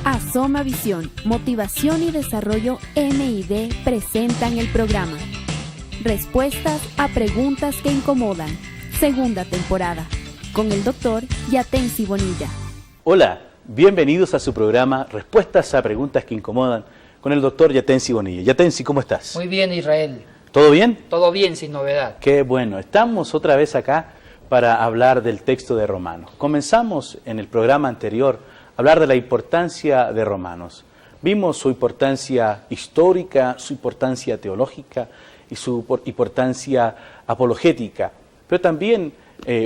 Asoma Visión, Motivación y Desarrollo M&D presentan el programa Respuestas a Preguntas que Incomodan, segunda temporada, con el doctor Yatensi Bonilla. Hola, bienvenidos a su programa Respuestas a Preguntas que Incomodan, con el doctor Yatensi Bonilla. Yatensi, ¿cómo estás? Muy bien, Israel. ¿Todo bien? Todo bien, sin novedad. Qué bueno, estamos otra vez acá para hablar del texto de Romanos. Comenzamos en el programa anterior a hablar de la importancia de Romanos. Vimos su importancia histórica, su importancia teológica y su importancia apologética, pero también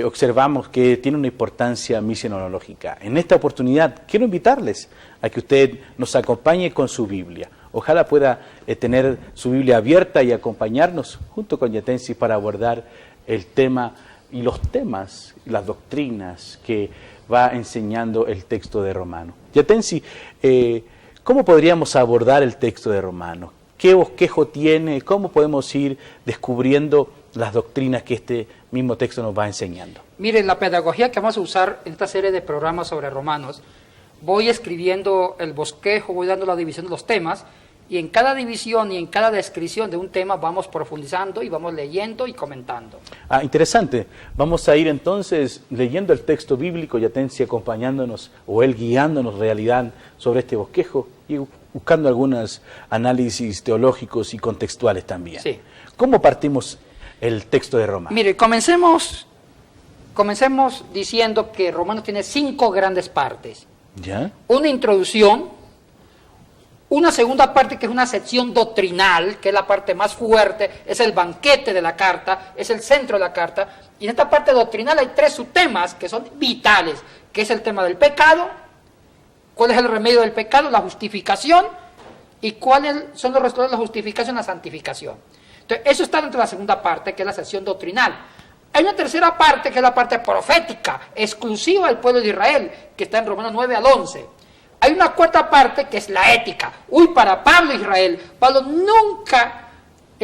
observamos que tiene una importancia misionológica. En esta oportunidad quiero invitarles a que usted nos acompañe con su Biblia. Ojalá pueda tener su Biblia abierta y acompañarnos junto con Yatensi para abordar el tema y los temas, las doctrinas que va enseñando el texto de Romanos. Yatensi, ¿cómo podríamos abordar el texto de Romanos? ¿Qué bosquejo tiene? ¿Cómo podemos ir descubriendo las doctrinas que este mismo texto nos va enseñando? Miren, la pedagogía que vamos a usar en esta serie de programas sobre Romanos, voy escribiendo el bosquejo, voy dando la división de los temas, y en cada división y en cada descripción de un tema vamos profundizando y vamos leyendo y comentando. Interesante. Vamos a ir entonces leyendo el texto bíblico, Yatensi acompañándonos, o él guiándonos en realidad sobre este bosquejo y buscando algunos análisis teológicos y contextuales también. Sí. ¿Cómo partimos el texto de Romanos? Mire, comencemos diciendo que Romanos tiene 5 grandes partes. ¿Ya? Una introducción, una segunda parte que es una sección doctrinal, que es la parte más fuerte, es el banquete de la carta, es el centro de la carta, y en esta parte doctrinal hay 3 subtemas que son vitales, que es el tema del pecado, cuál es el remedio del pecado, la justificación, y cuáles son los resultados de la justificación y la santificación. Entonces, eso está dentro de la segunda parte, que es la sección doctrinal. Hay una tercera parte, que es la parte profética, exclusiva del pueblo de Israel, que está en Romanos 9 al 11. Hay una cuarta parte, que es la ética. Para Pablo e Israel, Pablo nunca,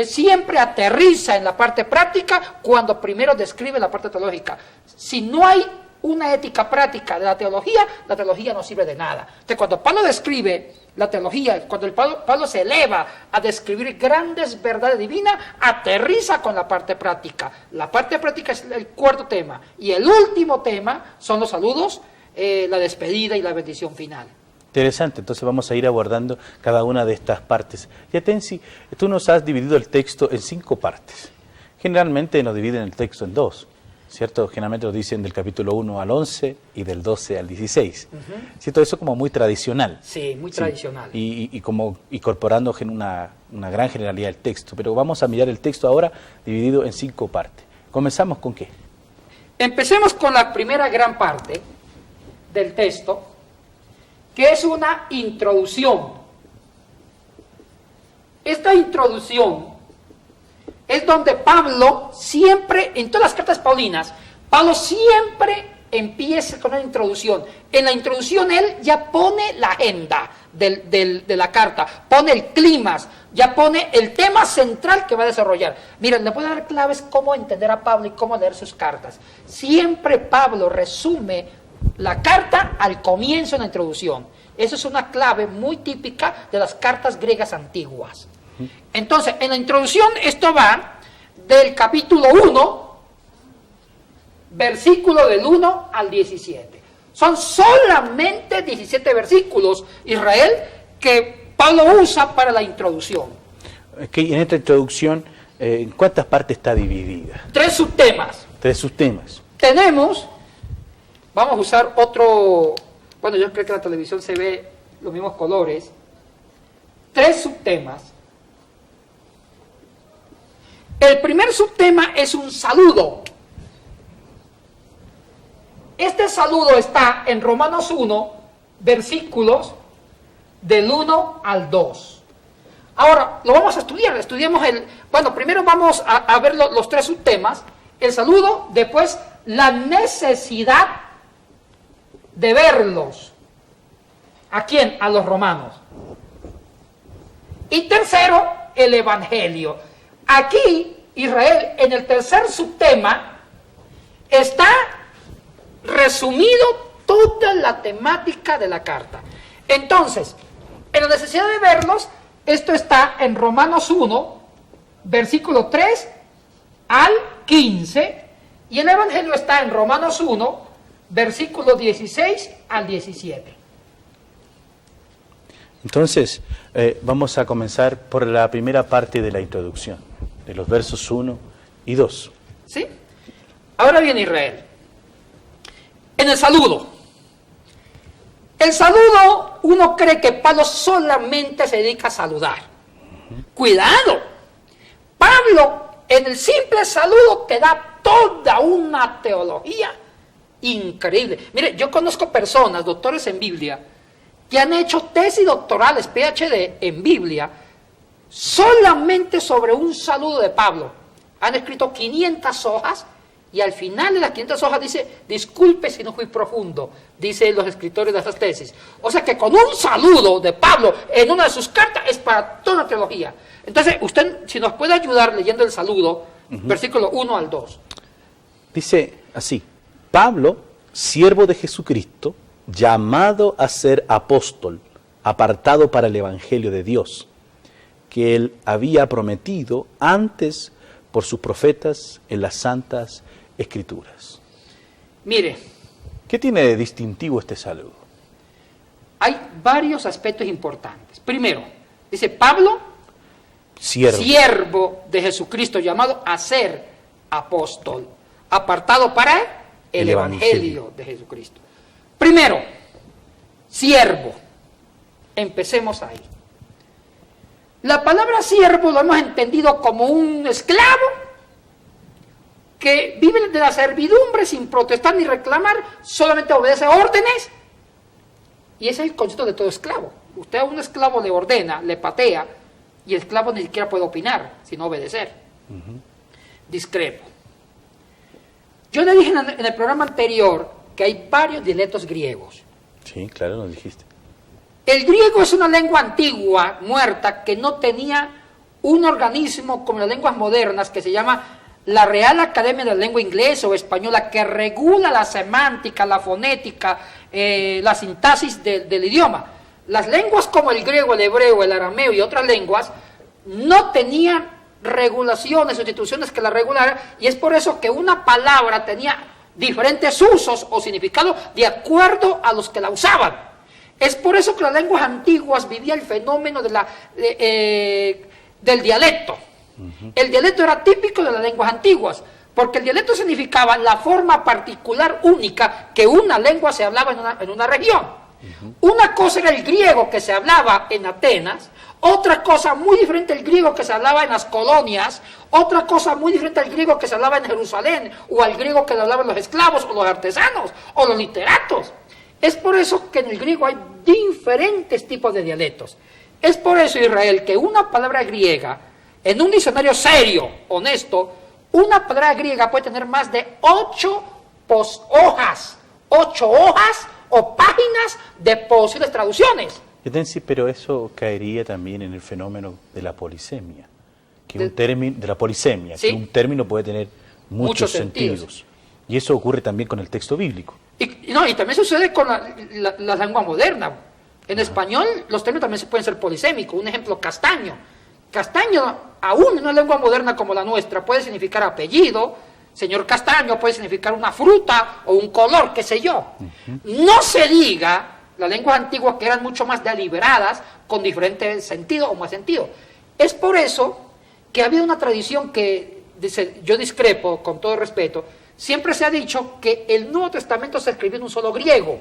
siempre aterriza en la parte práctica cuando primero describe la parte teológica. Si no hay una ética práctica de la teología no sirve de nada. Entonces, cuando Pablo describe la teología, cuando Pablo se eleva a describir grandes verdades divinas, aterriza con la parte práctica. La parte práctica es el cuarto tema. Y el último tema son los saludos, la despedida y la bendición final. Interesante, entonces vamos a ir abordando cada una de estas partes. Yatensi, tú nos has dividido el texto en 5 partes. Generalmente nos dividen el texto en 2, ¿cierto? Generalmente nos dicen del capítulo 1 al 11 y del 12 al 16. ¿Cierto? Eso como muy tradicional. Sí, muy tradicional. Y como incorporando una gran generalidad del texto. Pero vamos a mirar el texto ahora dividido en 5 partes. ¿Comenzamos con qué? Empecemos con la primera gran parte del texto, que es una introducción. Esta introducción es donde Pablo siempre, en todas las cartas paulinas, Pablo siempre empieza con una introducción. En la introducción él ya pone la agenda de la carta, pone el clímax, ya pone el tema central que va a desarrollar. Miren, le voy a dar claves cómo entender a Pablo y cómo leer sus cartas. Siempre Pablo resume la carta al comienzo en la introducción. Eso es una clave muy típica de las cartas griegas antiguas. Entonces, en la introducción esto va del capítulo 1, versículo del 1 al 17. Son solamente 17 versículos, Israel, que Pablo usa para la introducción. En esta introducción, ¿en cuántas partes está dividida? 3 subtemas. 3 subtemas. Tenemos, vamos a usar otro, bueno, yo creo que en la televisión se ve los mismos colores, 3 subtemas. El primer subtema es un saludo. Este saludo está en Romanos 1, versículos del 1 al 2. Ahora, lo vamos a estudiar, primero vamos a ver los 3 subtemas, el saludo, después la necesidad de verlos. ¿A quién? A los romanos. Y tercero, el evangelio. Aquí, Israel, en el tercer subtema, está resumido toda la temática de la carta. Entonces, en la necesidad de verlos, esto está en Romanos 1, versículo 3 al 15, y el Evangelio está en Romanos 1, versículo 16 al 17. Entonces, vamos a comenzar por la primera parte de la introducción, de los versos 1 y 2. ¿Sí? Ahora viene Israel. En el saludo. El saludo, uno cree que Pablo solamente se dedica a saludar. ¡Cuidado! Pablo, en el simple saludo, te da toda una teología increíble. Mire, yo conozco personas, doctores en Biblia, que han hecho tesis doctorales, PhD, en Biblia, solamente sobre un saludo de Pablo. Han escrito 500 hojas, y al final de las 500 hojas dice, disculpe si no fui profundo, dicen los escritores de esas tesis. O sea que con un saludo de Pablo en una de sus cartas es para toda la teología. Entonces, usted, si nos puede ayudar leyendo el saludo, versículo 1 al 2. Dice así: Pablo, siervo de Jesucristo, llamado a ser apóstol, apartado para el Evangelio de Dios, que él había prometido antes por sus profetas en las santas Escrituras. Mire, ¿qué tiene de distintivo este saludo? hay varios aspectos importantes. Primero, dice Pablo, siervo de Jesucristo, llamado a ser apóstol, apartado para el Evangelio de Jesucristo. Primero, siervo. Empecemos ahí. La palabra siervo lo hemos entendido como un esclavo que vive de la servidumbre sin protestar ni reclamar, solamente obedece órdenes, y ese es el concepto de todo esclavo. Usted a un esclavo le ordena, le patea, y el esclavo ni siquiera puede opinar, sino obedecer. Discrepo. Yo le dije en el programa anterior que hay varios dialectos griegos. Sí, claro, lo dijiste. El griego es una lengua antigua, muerta, que no tenía un organismo como las lenguas modernas, que se llama la Real Academia de la Lengua Inglesa o Española, que regula la semántica, la fonética, la sintaxis del idioma. Las lenguas como el griego, el hebreo, el arameo y otras lenguas no tenían regulaciones o instituciones que la regularan, y es por eso que una palabra tenía diferentes usos o significados de acuerdo a los que la usaban. Es por eso que las lenguas antiguas vivía el fenómeno del dialecto. El dialecto era típico de las lenguas antiguas, porque el dialecto significaba la forma particular única que una lengua se hablaba en una región. Una cosa era el griego que se hablaba en Atenas, otra cosa muy diferente el griego que se hablaba en las colonias, otra cosa muy diferente al griego que se hablaba en Jerusalén, o al griego que le hablaban los esclavos, o los artesanos, o los literatos. Es por eso que en el griego hay diferentes tipos de dialectos. Es por eso, Israel, que una palabra griega, en un diccionario serio, honesto, una palabra griega puede tener más de 8 hojas o páginas de posibles traducciones. Pero eso caería también en el fenómeno de la polisemia, que un término puede tener muchos sentidos. Y eso ocurre también con el texto bíblico. Y también sucede con la lengua moderna. En español los términos también pueden ser polisémicos. Un ejemplo, castaño. Castaño, aún en una lengua moderna como la nuestra, puede significar apellido. Señor Castaño puede significar una fruta o un color, qué sé yo. No se diga las lenguas antiguas, que eran mucho más deliberadas, con diferentes sentidos o más sentidos. Es por eso que había una tradición que yo discrepo, con todo respeto. Siempre se ha dicho que el Nuevo Testamento se escribió en un solo griego,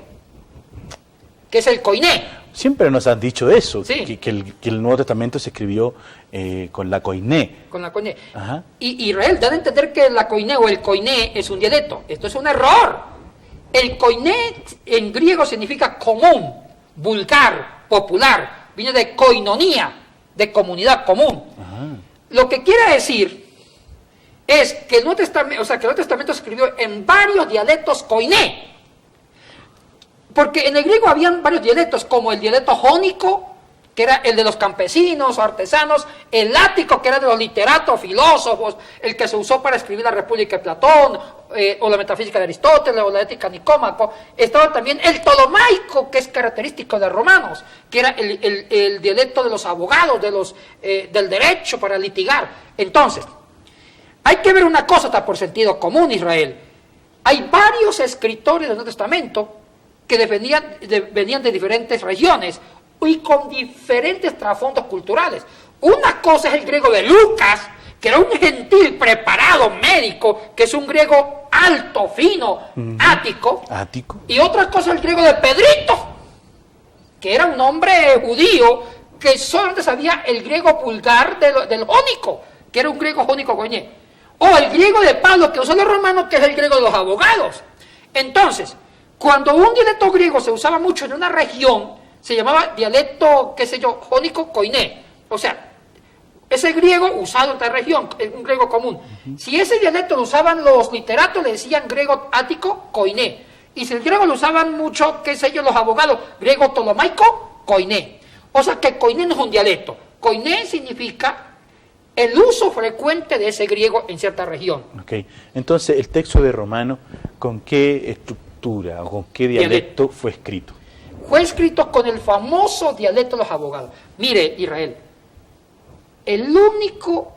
que es el koiné. Siempre nos han dicho eso, sí, que el Nuevo Testamento se escribió con la koiné. Con la koiné. Y Israel, dan a entender que la koiné o el koiné es un dialecto. Esto es un error. El koiné en griego significa común, vulgar, popular. Viene de koinonía, de comunidad común. Lo que quiere decir es que el Nuevo Testamento, que el Nuevo Testamento se escribió en varios dialectos koiné. Porque en el griego habían varios dialectos, como el dialecto jónico, que era el de los campesinos o artesanos, el ático, que era de los literatos, filósofos, el que se usó para escribir la República de Platón, o la metafísica de Aristóteles, o la ética de Nicómaco. Estaba también el ptolomaico, que es característico de romanos, que era el dialecto de los abogados, del derecho para litigar. Entonces, hay que ver una cosa, está por sentido común, Israel. Hay varios escritores del Nuevo Testamento que venían de diferentes regiones y con diferentes trasfondos culturales. Una cosa es el griego de Lucas, que era un gentil preparado médico, que es un griego alto, fino, ático. Y otra cosa es el griego de Pedrito, que era un hombre judío que solamente sabía el griego vulgar del jónico, que era un griego jónico goñé. O el griego de Pablo, que usan los romanos, que es el griego de los abogados. Entonces, cuando un dialecto griego se usaba mucho en una región, se llamaba dialecto, qué sé yo, jónico koiné. O sea, ese griego usado en esta región, es un griego común. Si ese dialecto lo usaban los literatos, le decían griego ático koiné. Y si el griego lo usaban mucho, qué sé yo, los abogados, griego ptolomaico koiné. O sea que koiné no es un dialecto. Koiné significa el uso frecuente de ese griego en cierta región. Ok, entonces el texto de Romano, ¿con qué estructura o con qué dialecto fue escrito? Fue escrito con el famoso dialecto de los abogados. Mire, Israel, el único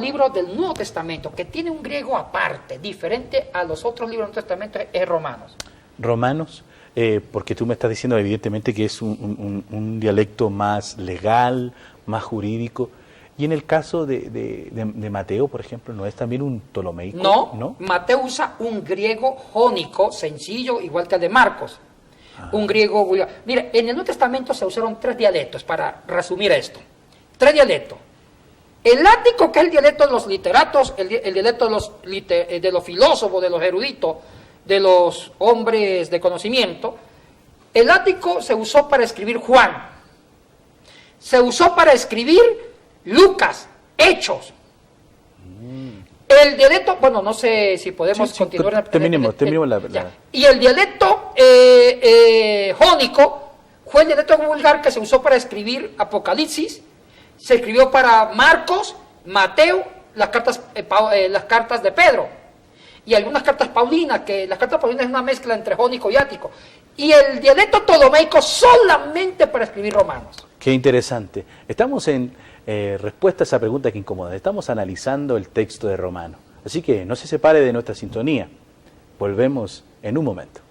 libro del Nuevo Testamento que tiene un griego aparte, diferente a los otros libros del Nuevo Testamento, es Romanos. Romanos, porque tú me estás diciendo evidentemente que es un dialecto más legal, más jurídico. Y en el caso de Mateo, por ejemplo, ¿no es también un ptolomeico? No, Mateo usa un griego jónico, sencillo, igual que el de Marcos. Un griego... Mira, en el Nuevo Testamento se usaron 3 dialectos, para resumir esto. 3 dialectos. El ático, que es el dialecto de los literatos, el dialecto de los filósofos, de los eruditos, de los hombres de conocimiento. El ático se usó para escribir Juan. Se usó para escribir Lucas, Hechos. El dialecto, bueno, no sé si podemos continuar. Terminemos la verdad. Y el dialecto jónico fue el dialecto vulgar que se usó para escribir Apocalipsis, se escribió para Marcos, Mateo, las cartas de Pedro y algunas cartas paulinas, que las cartas paulinas es una mezcla entre jónico y ático. Y el dialecto ptolomeico solamente para escribir Romanos. Qué interesante. Estamos en respuesta a esa pregunta que incomoda. Estamos analizando el texto de Romano. Así que no se separe de nuestra sintonía. Volvemos en un momento.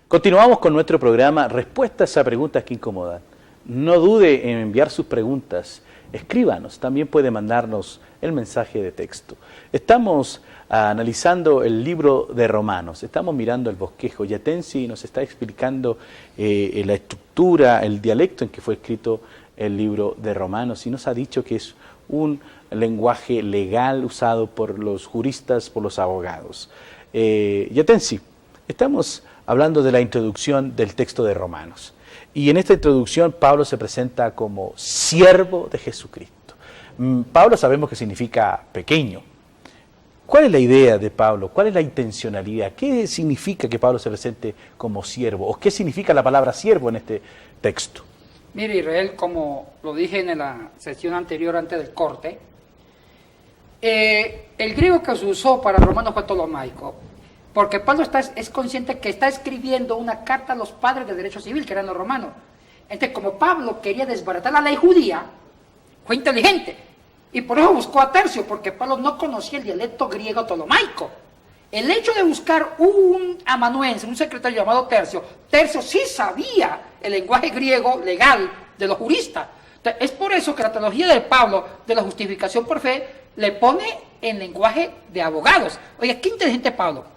Continuamos con nuestro programa Respuestas a Preguntas que Incomodan. No dude en enviar sus preguntas. Escríbanos, también puede mandarnos el mensaje de texto. Estamos analizando el libro de Romanos, estamos mirando el bosquejo. Yatensi nos está explicando la estructura, el dialecto en que fue escrito el libro de Romanos y nos ha dicho que es un lenguaje legal usado por los juristas, por los abogados. Yatensi, estamos hablando de la introducción del texto de Romanos. Y en esta introducción Pablo se presenta como siervo de Jesucristo. Pablo sabemos que significa pequeño. ¿Cuál es la idea de Pablo? ¿Cuál es la intencionalidad? ¿Qué significa que Pablo se presente como siervo? ¿O qué significa la palabra siervo en este texto? Mire, Israel, como lo dije en la sesión anterior antes del corte, el griego que se usó para Romanos fue ptolomaico. Porque Pablo es consciente que está escribiendo una carta a los padres del derecho civil, que eran los romanos. Entonces, como Pablo quería desbaratar la ley judía, fue inteligente. Y por eso buscó a Tercio, porque Pablo no conocía el dialecto griego ptolomaico. El hecho de buscar un amanuense, un secretario llamado Tercio sí sabía el lenguaje griego legal de los juristas. Entonces, es por eso que la teología de Pablo, de la justificación por fe, le pone en lenguaje de abogados. Oye, qué inteligente Pablo.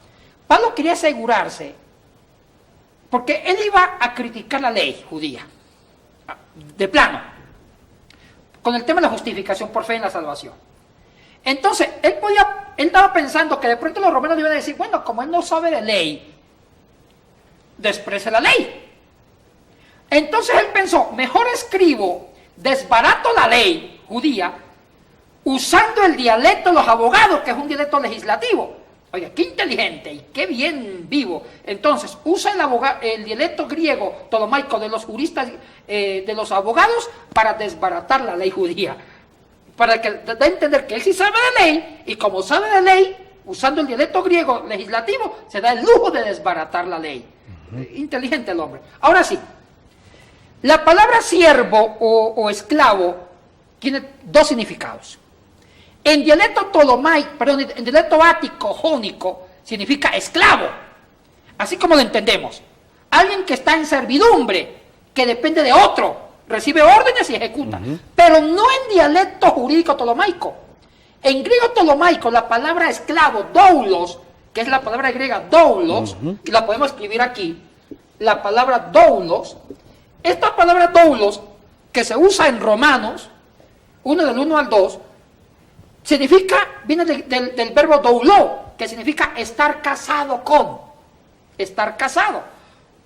Pablo quería asegurarse, porque él iba a criticar la ley judía, de plano. con el tema de la justificación por fe en la salvación. Entonces, él estaba pensando que de pronto los romanos iban a decir, bueno, como él no sabe de ley, desprecia la ley. Entonces él pensó, mejor escribo, desbarato la ley judía, usando el dialecto de los abogados, que es un dialecto legislativo. Oye, qué inteligente y qué bien vivo. Entonces, usa el dialecto griego ptolomaico de los juristas, de los abogados, para desbaratar la ley judía. Para que dé a entender que él sí sabe de ley, y como sabe de ley, usando el dialecto griego legislativo, se da el lujo de desbaratar la ley. Inteligente el hombre. Ahora sí, la palabra siervo o esclavo tiene dos significados. En dialecto en dialecto ático, jónico, significa esclavo, así como lo entendemos. Alguien que está en servidumbre, que depende de otro, recibe órdenes y ejecuta, pero no en dialecto jurídico ptolomaico. En griego ptolomaico, la palabra esclavo, doulos, que es la palabra griega doulos, y la podemos escribir aquí, la palabra doulos, esta palabra doulos, que se usa en Romanos, 1 del 1 al 2, viene del verbo douló, que significa estar casado con, estar casado.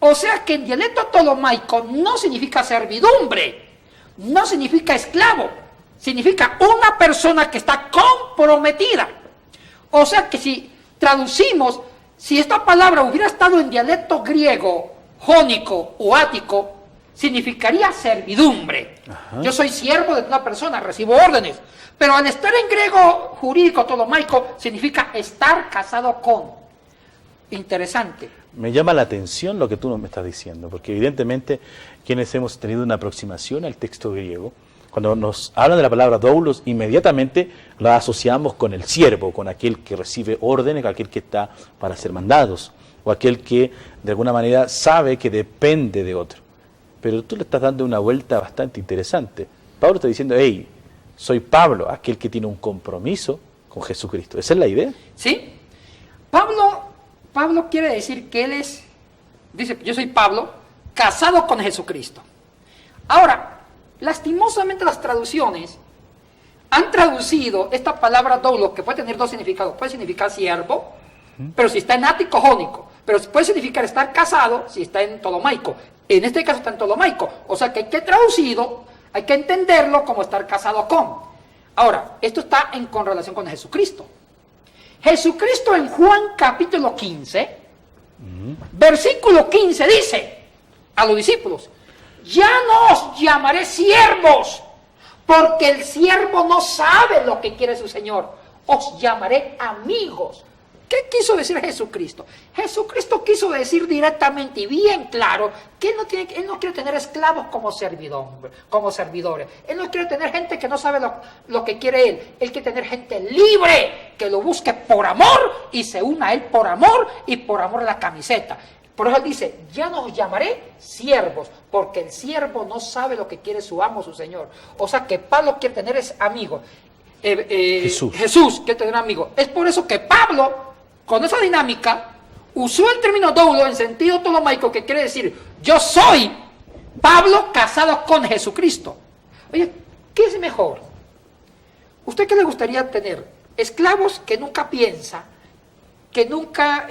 O sea que en dialecto ptolomaico no significa servidumbre, no significa esclavo, significa una persona que está comprometida. O sea que si traducimos, si esta palabra hubiera estado en dialecto griego, jónico o ático, significaría servidumbre. Yo soy siervo de una persona, recibo órdenes. Pero al estar en griego jurídico ptolomaico, significa estar casado con. Interesante. Me llama la atención lo que tú me estás diciendo, porque evidentemente quienes hemos tenido una aproximación al texto griego, cuando nos hablan de la palabra doulos, inmediatamente la asociamos con el siervo, con aquel que recibe órdenes, con aquel que está para ser mandados, o aquel que de alguna manera sabe que depende de otro. Pero tú le estás dando una vuelta bastante interesante. Pablo está diciendo, hey, soy Pablo, aquel que tiene un compromiso con Jesucristo. ¿Esa es la idea? Sí. Pablo quiere decir que él dice, yo soy Pablo, casado con Jesucristo. Ahora, lastimosamente las traducciones han traducido esta palabra doulos, que puede tener dos significados. Puede significar siervo, pero si está en ático, jónico. Pero puede significar estar casado si está en ptolomaico. En este caso está en ptolomaico. O sea que hay que traducido, hay que entenderlo como estar casado con. Ahora, esto está con relación con Jesucristo. Jesucristo en Juan capítulo 15, versículo 15 dice a los discípulos, ya no os llamaré siervos, porque el siervo no sabe lo que quiere su Señor. Os llamaré amigos. ¿Qué quiso decir Jesucristo? Jesucristo quiso decir directamente y bien claro que él no quiere tener esclavos como servidores. Él no quiere tener gente que no sabe lo que quiere él. Él quiere tener gente libre, que lo busque por amor y se una a él por amor y por amor a la camiseta. Por eso él dice, ya no os llamaré siervos, porque el siervo no sabe lo que quiere su amo, su Señor. O sea que Pablo quiere tener es amigos. Jesús quiere tener amigos. Es por eso que Pablo, con esa dinámica, usó el término doulo en sentido ptolomaico, que quiere decir, yo soy Pablo casado con Jesucristo. Oye, ¿qué es mejor? ¿Usted qué le gustaría tener? Esclavos que nunca piensan, que nunca,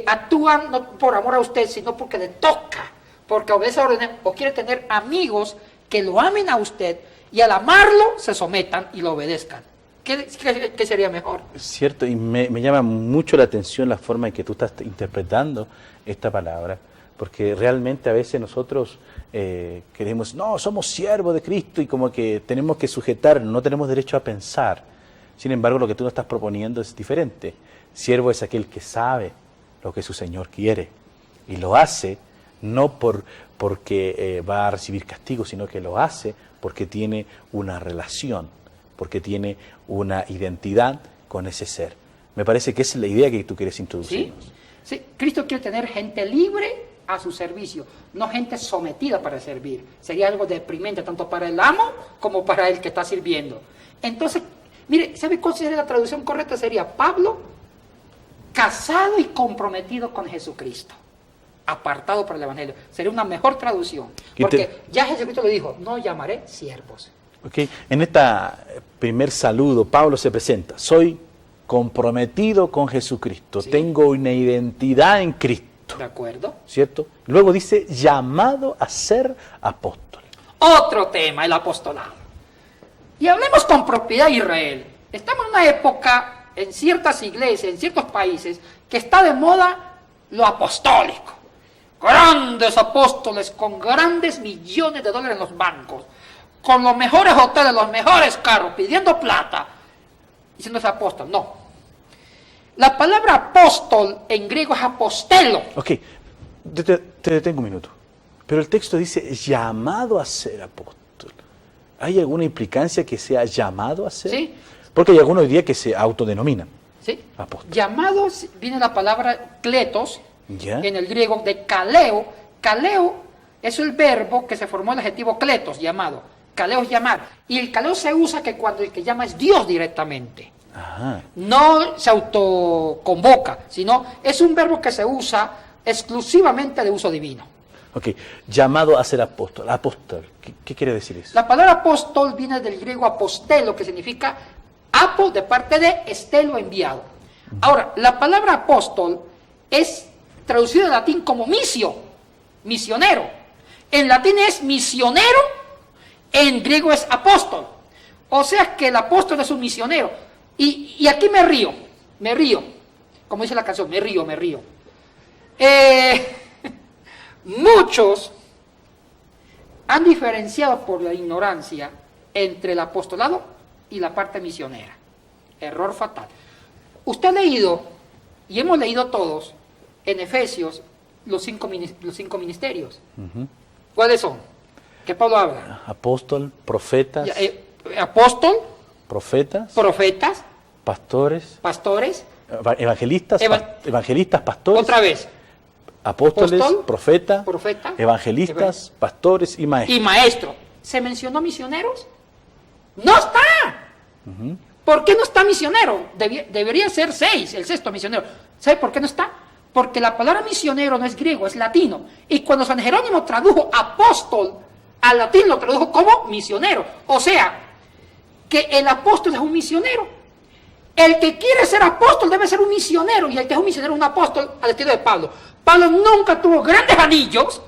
actúan no por amor a usted, sino porque le toca, porque obedece a órdenes, o quiere tener amigos que lo amen a usted y al amarlo se sometan y lo obedezcan. ¿Qué sería mejor? Cierto, y me llama mucho la atención la forma en que tú estás interpretando esta palabra, porque realmente a veces nosotros queremos, no, somos siervos de Cristo y como que tenemos que sujetar, no tenemos derecho a pensar. Sin embargo, lo que tú nos estás proponiendo es diferente. Siervo es aquel que sabe lo que su Señor quiere y lo hace no porque va a recibir castigo, sino que lo hace porque tiene una relación, porque tiene una identidad con ese ser. Me parece que esa es la idea que tú quieres introducirnos. Sí, Cristo quiere tener gente libre a su servicio, no gente sometida para servir. Sería algo deprimente tanto para el amo como para el que está sirviendo. Entonces, mire, ¿sabe cuál sería la traducción correcta? Sería Pablo casado y comprometido con Jesucristo. apartado para el Evangelio. Sería una mejor traducción. Y Porque ya Jesucristo le dijo, no llamaré siervos. Okay. En este primer saludo, Pablo se presenta. Soy comprometido con Jesucristo. Sí. Tengo una identidad en Cristo. ¿De acuerdo? ¿Cierto? Luego dice, llamado a ser apóstol. Otro tema, el apostolado. Y hablemos con propiedad, Israel. Estamos en una época, en ciertas iglesias, en ciertos países, que está de moda lo apostólico. Grandes apóstoles con grandes millones de dólares en los bancos, con los mejores hoteles, los mejores carros, pidiendo plata, diciéndose apóstol. No. La palabra apóstol en griego es apostelo. Ok, te detengo un minuto. Pero el texto dice llamado a ser apóstol. ¿Hay alguna implicancia que sea llamado a ser? Sí. Porque hay algunos hoy día que se autodenominan ¿Sí? apóstol. Llamados, viene la palabra kletos, ¿Ya? en el griego de kaleo. Kaleo es el verbo que se formó el adjetivo kletos, llamado. Kaleo es llamar. Y el kaleo se usa que cuando el que llama es Dios directamente. Ajá. No se autoconvoca, sino es un verbo que se usa exclusivamente de uso divino. Ok, llamado a ser apóstol. Apóstol, ¿qué quiere decir eso? La palabra apóstol viene del griego apostelo, que significa apo de parte de estelo, enviado. Ahora, la palabra apóstol es traducida en latín como misio, misionero. En latín es misionero, en griego es apóstol. O sea que el apóstol es un misionero. Y aquí me río. Como dice la canción, me río. Muchos han diferenciado por la ignorancia entre el apostolado y la parte misionera. Error fatal. Usted ha leído, y hemos leído todos, en Efesios, los cinco ministerios. Ujú. ¿Cuáles son? ¿Qué Pablo habla? Apóstol, profetas, Apóstol, profetas, profetas, pastores, pastores, evangelistas, Eva- evangelistas, pastores, otra vez, apóstoles, apóstol, profeta, profeta, evangelistas, pastores y maestros. y maestro. ¿Se mencionó misioneros? ¡No está! ¿Por qué no está misionero? Debería ser 6, el sexto misionero. ¿Sabe por qué no está? Porque la palabra misionero no es griego, es latino. Y cuando San Jerónimo tradujo apóstol al latín, lo tradujo como misionero. O sea, que el apóstol es un misionero. El que quiere ser apóstol debe ser un misionero. Y el que es un misionero es un apóstol al estilo de Pablo. Pablo nunca tuvo grandes anillos,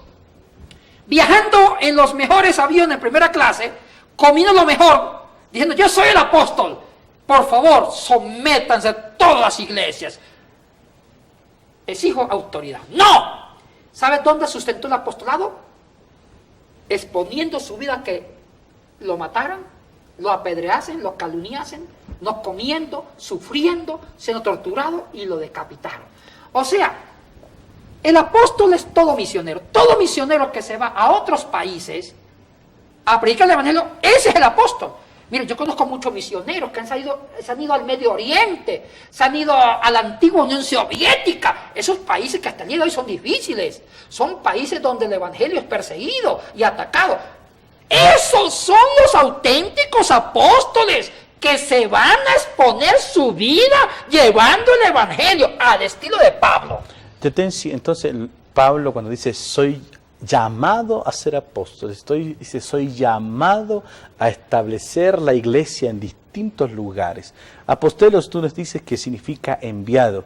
viajando en los mejores aviones primera clase, comiendo lo mejor, diciendo yo soy el apóstol. Por favor, sométanse a todas las iglesias. Exijo autoridad. ¡No! ¿Sabes dónde sustentó el apostolado? Exponiendo su vida a que lo mataran, lo apedreasen, lo calumniasen, no comiendo, sufriendo, siendo torturado y lo decapitaron. O sea, el apóstol es todo misionero. Todo misionero que se va a otros países a predicar el evangelio, ese es el apóstol. Miren, yo conozco muchos misioneros que se han ido al Medio Oriente, se han ido a la antigua Unión Soviética, esos países que hasta el día de hoy son difíciles, son países donde el evangelio es perseguido y atacado. Esos son los auténticos apóstoles que se van a exponer su vida llevando el evangelio al estilo de Pablo. Entonces, Pablo cuando dice soy llamado a ser apóstol, dice soy llamado a establecer la iglesia en distintos lugares. Apostelos tú nos dices que significa enviado.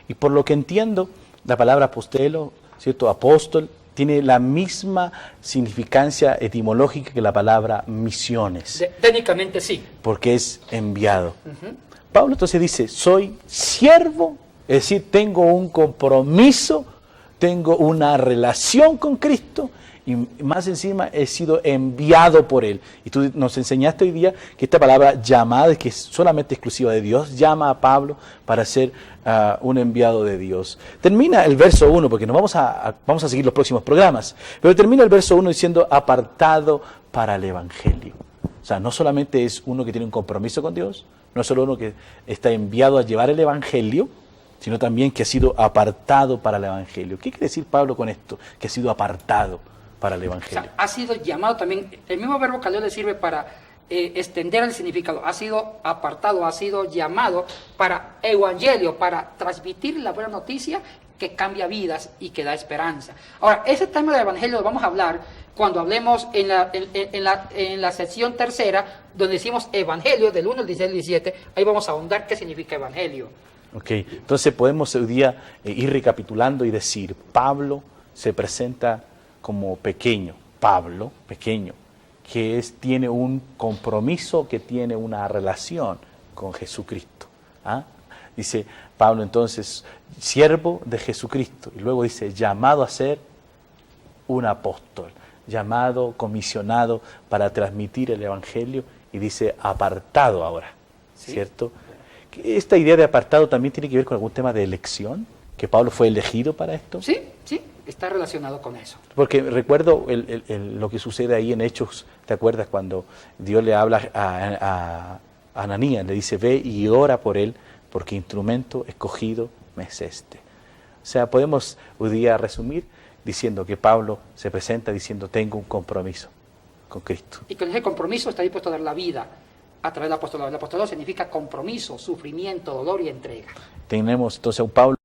Y por lo que entiendo, la palabra apostelo, ¿cierto? Apóstol, tiene la misma significancia etimológica que la palabra misiones. Técnicamente sí. Porque es enviado. Pablo entonces dice, soy siervo, es decir, tengo un compromiso, tengo una relación con Cristo y más encima he sido enviado por Él. Y tú nos enseñaste hoy día que esta palabra llamada, que es solamente exclusiva de Dios, llama a Pablo para ser un enviado de Dios. Termina el verso 1, porque nos vamos a seguir los próximos programas, pero termina el verso 1 diciendo apartado para el Evangelio. O sea, no solamente es uno que tiene un compromiso con Dios, no es solo uno que está enviado a llevar el Evangelio, sino también que ha sido apartado para el Evangelio. ¿Qué quiere decir Pablo con esto? Que ha sido apartado para el Evangelio. O sea, ha sido llamado también, el mismo verbo kaleo le sirve para extender el significado. Ha sido apartado, ha sido llamado para evangelio, para transmitir la buena noticia que cambia vidas y que da esperanza. Ahora, ese tema del Evangelio lo vamos a hablar cuando hablemos en la sección tercera, donde decimos Evangelio, del 1 al 16 al 17, ahí vamos a ahondar qué significa Evangelio. Ok, entonces podemos hoy día ir recapitulando y decir, Pablo se presenta como pequeño, Pablo, pequeño, que tiene un compromiso, que tiene una relación con Jesucristo. ¿Ah? Dice Pablo entonces, siervo de Jesucristo, y luego dice, llamado a ser un apóstol, llamado, comisionado para transmitir el Evangelio, y dice apartado ahora, ¿sí? ¿Cierto? ¿Esta idea de apartado también tiene que ver con algún tema de elección? ¿Que Pablo fue elegido para esto? Sí, sí, está relacionado con eso. Porque recuerdo lo que sucede ahí en Hechos, ¿te acuerdas? Cuando Dios le habla a Ananías, le dice, ve y ora por él, porque instrumento escogido me es este. O sea, podemos hoy día resumir diciendo que Pablo se presenta diciendo, tengo un compromiso con Cristo. Y con ese compromiso está dispuesto a dar la vida a través del apostolado. El apostolado significa compromiso, sufrimiento, dolor y entrega. Tenemos entonces a un Pablo